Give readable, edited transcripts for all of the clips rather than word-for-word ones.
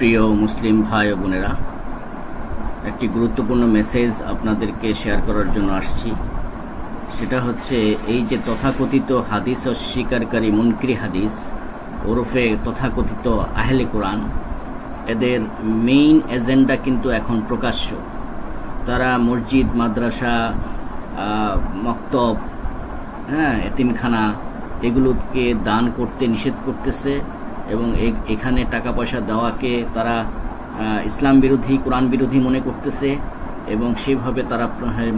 প্রিয় মুসলিম ভাই ও বোনেরা, একটি গুরুত্বপূর্ণ মেসেজ আপনাদেরকে শেয়ার করার জন্য আসছি। সেটা হচ্ছে এই যে তথাকথিত হাদিস অস্বীকারী মুনকিরি হাদিস ওরফে তথাকথিত আহলে কোরআন, এদের মেইন এজেন্ডা কিন্তু এখন প্রকাশ্য। তারা মসজিদ, মাদ্রাসা, মক্তব, এতিমখানা এগুলোকে দান করতে নিষেধ করতেছে এবং এখানে টাকা পয়সা দেওয়াকে তারা ইসলাম বিরোধী, কোরআন বিরোধী মনে করতেছে এবং সেভাবে তারা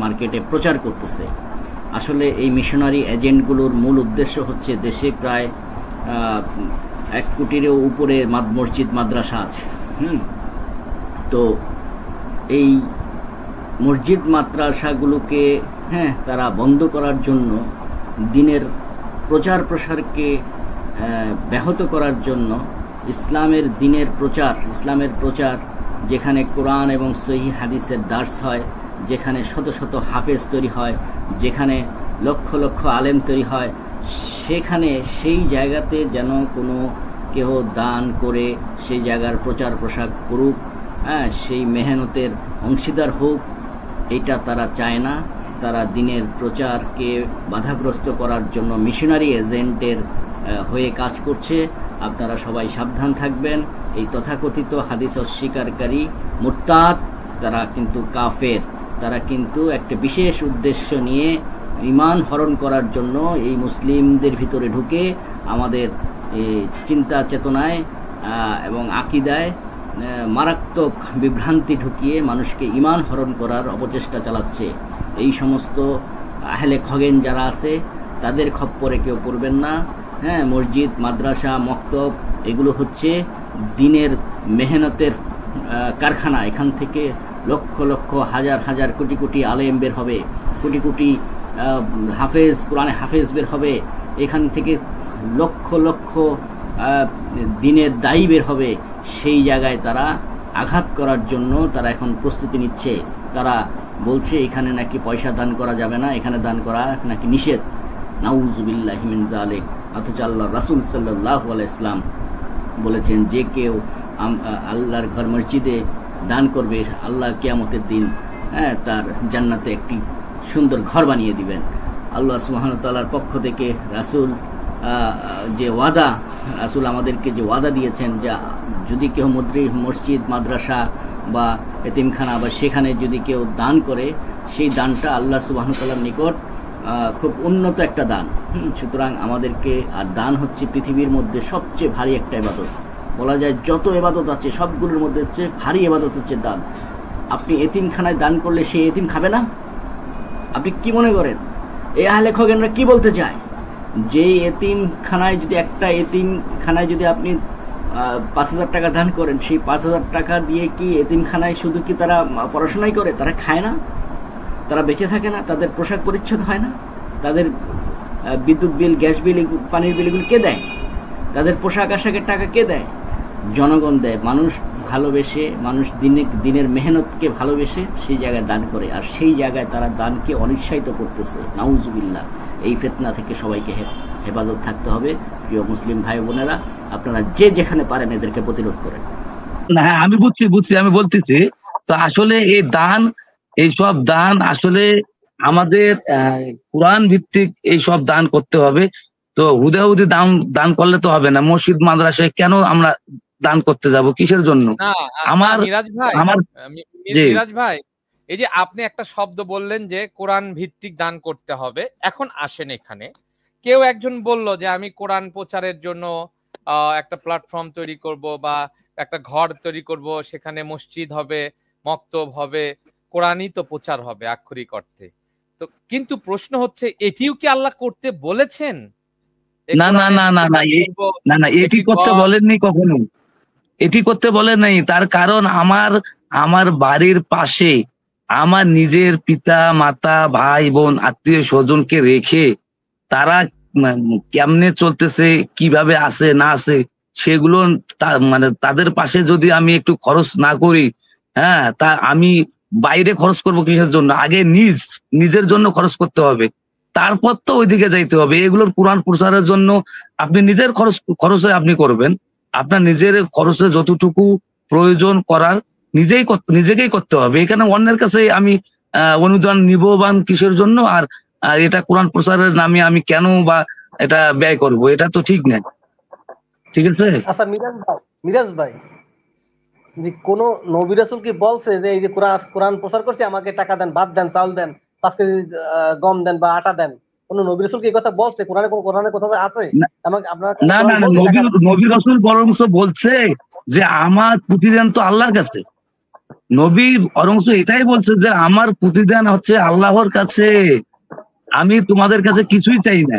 মার্কেটে প্রচার করতেছে। আসলে এই মিশনারি এজেন্টগুলোর মূল উদ্দেশ্য হচ্ছে, দেশে প্রায় 1 কোটিরও উপরে মসজিদ, মাদ্রাসা আছে। তো এই মসজিদ, মাদ্রাসাগুলোকে তারা বন্ধ করার জন্য, দিনের প্রচার প্রসারকে ব্যাহত করার জন্য, ইসলামের দিনের প্রচার, ইসলামের প্রচার, যেখানে কোরআন এবং সহিহ হাদিসের দার্স হয়, যেখানে শত শত হাফেজ তৈরি হয়, যেখানে লক্ষ লক্ষ আলেম তৈরি হয়, সেখানে সেই জায়গাতে যেন কোনো কেহ দান করে সেই জায়গার প্রচার প্রসার করুক, সেই মেহনতের অংশীদার হোক, এটা তারা চায় না। তারা দিনের প্রচারকে বাধাগ্রস্ত করার জন্য মিশনারি এজেন্টের হয়ে কাজ করছে। আপনারা সবাই সাবধান থাকবেন। এই তথাকথিত হাদিস অস্বীকারী মুরতাদ, তারা কিন্তু কাফের। তারা কিন্তু একটা বিশেষ উদ্দেশ্য নিয়ে ঈমান হরণ করার জন্য এই মুসলিমদের ভিতরে ঢুকে আমাদের চিন্তা চেতনায় এবং আকীদায় মারাত্মক বিভ্রান্তি ঢুকিয়ে মানুষকে ঈমান হরণ করার অপচেষ্টা চালাচ্ছে। এই সমস্ত আহলে খগেন যারা আছে, তাদের খপ্পরে কেউ পড়বেন না। মসজিদ, মাদ্রাসা, মক্তব এগুলো হচ্ছে দিনের মেহনতের কারখানা। এখান থেকে লক্ষ লক্ষ, হাজার হাজার, কোটি কোটি আলেম বের হবে, কোটি কোটি হাফেজ, কোরআনে হাফেজ বের হবে। এখান থেকে লক্ষ লক্ষ দিনের দায়ী বের হবে। সেই জায়গায় তারা আঘাত করার জন্য তারা এখন প্রস্তুতি নিচ্ছে। তারা বলছে এখানে নাকি পয়সা দান করা যাবে না, এখানে দান করা নাকি নিষেধ। নাউযুবিল্লাহি মিন যালিক। অথচ আল্লাহ রাসূল সাল্লাল্লাহু আলাইহি ওয়াসাল্লাম বলেছেন, যে কেউ আল্লাহর ঘর মসজিদে দান করবে, আল্লাহ কিয়ামতের দিন তার জান্নাতে একটি সুন্দর ঘর বানিয়ে দিবেন। আল্লাহ সুবহানাহু ওয়া তাআলার পক্ষ থেকে রাসূল যে ওয়াদা, রাসূল আমাদেরকে যে ওয়াদা দিয়েছেন, যে যদি কেউ মসজিদ, মাদ্রাসা বা এতিমখানা বা সেখানে যদি কেউ দান করে, সেই দানটা আল্লাহ সুবহানাহু ওয়া তাআলার নিকট খুব উন্নত একটা দান। সুতরাং আমাদেরকে, আর দান হচ্ছে পৃথিবীর মধ্যে সবচেয়ে ভারী একটা ইবাদত। বলা যায় যত ইবাদত আছে সবগুলোর মধ্যে হচ্ছে ভারী ইবাদত হচ্ছে দান। আপনি এতিমখানায় দান করলে সেই এতিম খাবে না? আপনি কি মনে করেন এই আহলে খগেনরা কি বলতে চায়? যে এতিমখানায় যদি, একটা এতিমখানায় যদি আপনি 5,000 টাকা দান করেন, সেই 5,000 টাকা দিয়ে কি এতিমখানায় শুধু কি তারা পড়াশোনাই করে? তারা খায় না? তারা বেঁচে থাকে না? তাদের পোশাক পরিচ্ছদ হয় না? তাদের বিদ্যুৎ বিল, গ্যাস বিল, পানির বিল এগুলো কে দেয়? তাদের পোশাক আশাকের টাকা কে দেয়? জনগণ দেয়। মানুষ ভালোবেসে, মানুষ দিনের মেহনতকে ভালোবেসে সেই জায়গায় দান করে, আর সেই জায়গায় তারা দানকে অনিৎসাহিত করতেছে। নাউজুবিল্লাহ। এই ফিতনা থেকে সবাইকে হেফাজত থাকতে হবে। প্রিয় মুসলিম ভাই বোনেরা, আপনারা যে যেখানে পারেন এদেরকে প্রতিরোধ করেন। হ্যাঁ, আমি বুঝছি, আমি বলতেছি তো আসলে এই দান, এইসব দান আসলে আমাদের কোরআন ভিত্তিক এইসব দান করতে হবে। তো হুদাহুদি দান করলে তো হবে না। মসজিদ, মাদ্রাসায় কেন আমরা দান করতে যাব? কিসের জন্য? মিরাজ ভাই, এই যে আপনি একটা শব্দ বললেন যে কোরআন ভিত্তিক দান করতে হবে। এখন আসেন, এখানে কেউ একজন বলল যে আমি কোরআন প্রচারের জন্য একটা প্ল্যাটফর্ম তৈরি করব বা একটা ঘর তৈরি করব, সেখানে মসজিদ হবে, মক্তব হবে, কোরআনই তো প্রচার হবে আক্ষরিক অর্থে। তো কিন্তু প্রশ্ন হচ্ছে, এটিও কি আল্লাহ করতে বলেছেন? না, এটি করতে বলেননি কখনো। এটি করতে বলেন নাই। তার কারণ আমার বাড়ির পাশে আমার নিজের পিতা, মাতা, ভাই, বোন, আত্মীয় স্বজনকে রেখে তারা কেমনে চলতেছে, কিভাবে আছে না আছে, সেগুলো মানে তাদের পাশে যদি আমি একটু খরচ না করি, তা আমি বাইরে খরচ করব কিসের জন্য? আগে নিজের জন্য খরচ করতে হবে, তারপর তো ওইদিকে যাইতে হবে। এগুলোর কোরআন প্রচারের জন্য আপনি নিজের খরচে আপনি করবেন। আপনার নিজের খরচে যতটুকু প্রয়োজন করার নিজেকেই করতে হবে। এখানে অন্যের কাছে আমি অনুদান নিববান কিসের জন্য, আর এটা কোরআন প্রচারের নামে আমি কেন বা এটা ব্যয় করব, এটা তো ঠিক না। ঠিক আছে। আচ্ছা মিরাজ ভাই, যে কোন নবী রাসূল কি বলছে যে এই যে কোরআন প্রচার করছে আমাকে টাকা দেন, ভাত দেন, চাল দেন, 5 কেজি গম দেন বা আটা দেন? কোন নবী রাসূল কি এই কথা বলছে? কোরআনে কথা আছে? আমাকে আপনারা না, নবী রাসূল বরংস বলছে যে আমার প্রতিদান তো আল্লাহর কাছে। নবী বরংস এটাই বলছে যে আমার প্রতিদান হচ্ছে আল্লাহর কাছে, আমি তোমাদের কাছে কিছুই চাই না।